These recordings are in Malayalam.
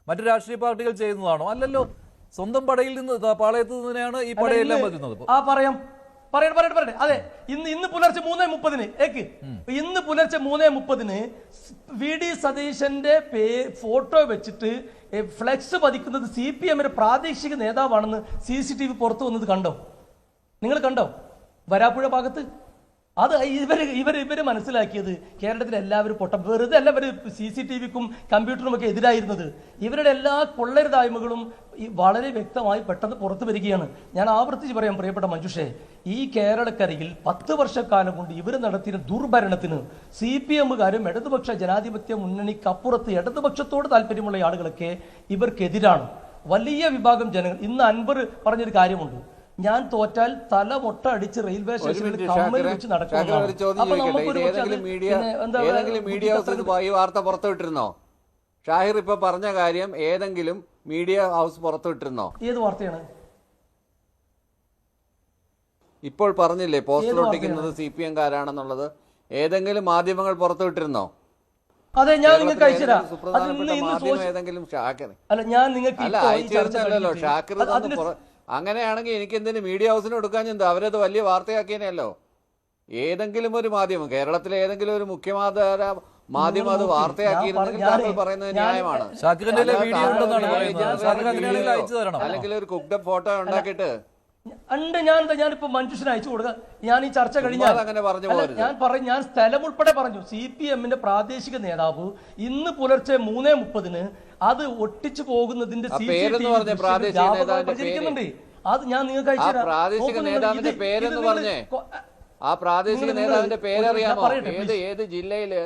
മറ്റു രാഷ്ട്രീയ പാർട്ടികൾ ചെയ്യുന്നതാണോ? അല്ലല്ലോ, സ്വന്തം പടയിൽ നിന്ന് പാളയത്ത് നിന്നെയാണ് ഈ പടയെല്ലാം വരുന്നത്. പറയട്ടെ. അതെ, ഇന്ന് പുലർച്ചെ 3:30 ഇന്ന് പുലർച്ചെ 3:30 VD സതീശന്റെ ഫോട്ടോ വെച്ചിട്ട് ഫ്ലെക്സ് പതിക്കുന്നത് CPM പ്രാദേശിക നേതാവാണെന്ന് CCTV പുറത്തു വന്നത് കണ്ടോ? നിങ്ങൾ കണ്ടോ? വരാപ്പുഴ ഭാഗത്ത് അത് ഇവര് മനസ്സിലാക്കിയത് കേരളത്തിലെ എല്ലാവരും വെറുതെ അല്ല ഇവര് CCTVക്കും കമ്പ്യൂട്ടറും ഒക്കെ എതിരായിരുന്നത്. ഇവരുടെ എല്ലാ കൊള്ളരുതായ്മകളും വളരെ വ്യക്തമായി പെട്ടെന്ന് പുറത്തു വരികയാണ്. ഞാൻ ആവർത്തിച്ച് പറയാം പ്രിയപ്പെട്ട മഞ്ജുഷേ, ഈ കേരളക്കരയിൽ 10 വർഷക്കാലം കൊണ്ട് ഇവർ നടത്തിയ ദുർഭരണത്തിന് CPMകാരും ഇടതുപക്ഷ ജനാധിപത്യ മുന്നണിക്കപ്പുറത്ത് ഇടതുപക്ഷത്തോട് താല്പര്യമുള്ള ആളുകളൊക്കെ ഇവർക്കെതിരാണ്. വലിയ വിഭാഗം ജനങ്ങൾ. ഇന്ന് അൻവർ പറഞ്ഞൊരു കാര്യമുണ്ട്, ഞാൻ തോറ്റാൽ തല മൊട്ട അടിച്ച് റെയിൽവേ സ്റ്റേഷനിൽ കമ്മൽ വെച്ച് നടക്കുന്നു. വാർത്ത പുറത്തുവിട്ടിരുന്നോ? ഷാഹിർ ഇപ്പൊ പറഞ്ഞ കാര്യം ഏതെങ്കിലും മീഡിയ ഹൗസ് പുറത്തുവിട്ടിരുന്നോ? ഏത് വാർത്തയാണ് ഇപ്പോൾ പറഞ്ഞില്ലേ പോസ്റ്റർ ഒട്ടിക്കുന്നത് CPM കാരാണെന്നുള്ളത്? ഏതെങ്കിലും മാധ്യമങ്ങൾ പുറത്തുവിട്ടിരുന്നോ? അതെ, ഞാൻ നിങ്ങൾക്ക് അയച്ചുതരാം. ഏതെങ്കിലും ഷാക്കിർ അല്ല, ഞാൻ നിങ്ങൾക്ക് അയച്ചിരുന്നല്ലോ. ഷാക്കിർ അങ്ങനെയാണെങ്കിൽ എനിക്ക് എന്തിനു മീഡിയ ഹൗസിന് കൊടുക്കാൻ ചെന്ത്? അവരത് വലിയ വാർത്തയാക്കിയനല്ലോ. ഏതെങ്കിലും ഒരു മാധ്യമം, കേരളത്തിലെ ഏതെങ്കിലും ഒരു മുഖ്യധാര മാധ്യമം അത് വാർത്തയാക്കിയിരുന്നെങ്കിൽ താങ്കൾ പറയുന്നത് ന്യായമാണ്. അല്ലെങ്കിൽ ഒരു കുക്ക്ഡ് ഫോട്ടോ ഉണ്ടാക്കിയിട്ട് ഞാനിപ്പോ മഞ്ജുഷിന് അയച്ചു കൊടുക്കുക. ഞാൻ ഈ ചർച്ച കഴിഞ്ഞാൽ അങ്ങനെ പറഞ്ഞു പോകരുത്. ഞാൻ സ്ഥലം ഉൾപ്പെടെ പറഞ്ഞു. CPM പ്രാദേശിക നേതാവ് ഇന്ന് പുലർച്ചെ 3:30 അത് ഒട്ടിച്ചു പോകുന്നതിന്റെ പ്രചരിക്കുന്നുണ്ട്. അത് ഞാൻ നിങ്ങൾക്ക് അയച്ചു തരാം. പ്രാദേശിക നേതാവിന്റെ പേരെന്ന് പറഞ്ഞേ, ആ പ്രാദേശിക നേതാവിന്റെ പേരറിയാമോ? ഏത് ജില്ലയില്,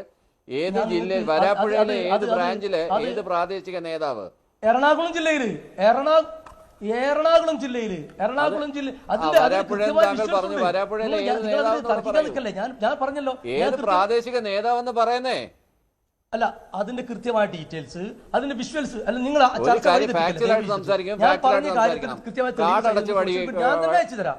വരാപ്പുഴയിലെ ഏത് ബ്രാഞ്ചില്, ഏത് പ്രാദേശിക നേതാവ്? എറണാകുളം ജില്ലയില് ഞാൻ പറഞ്ഞല്ലോ ഏത് പ്രാദേശിക നേതാവെന്ന് പറയുന്നേ. അല്ല, അതിന്റെ കൃത്യമായ ഡീറ്റെയിൽസ്, അതിന്റെ വിഷ്വൽസ് അല്ല. നിങ്ങൾ സംസാരിക്കും, ഞാൻ പറഞ്ഞ കാര്യത്തിൽ കൃത്യമായി ഞാൻ തന്നെ അയച്ചു തരാം.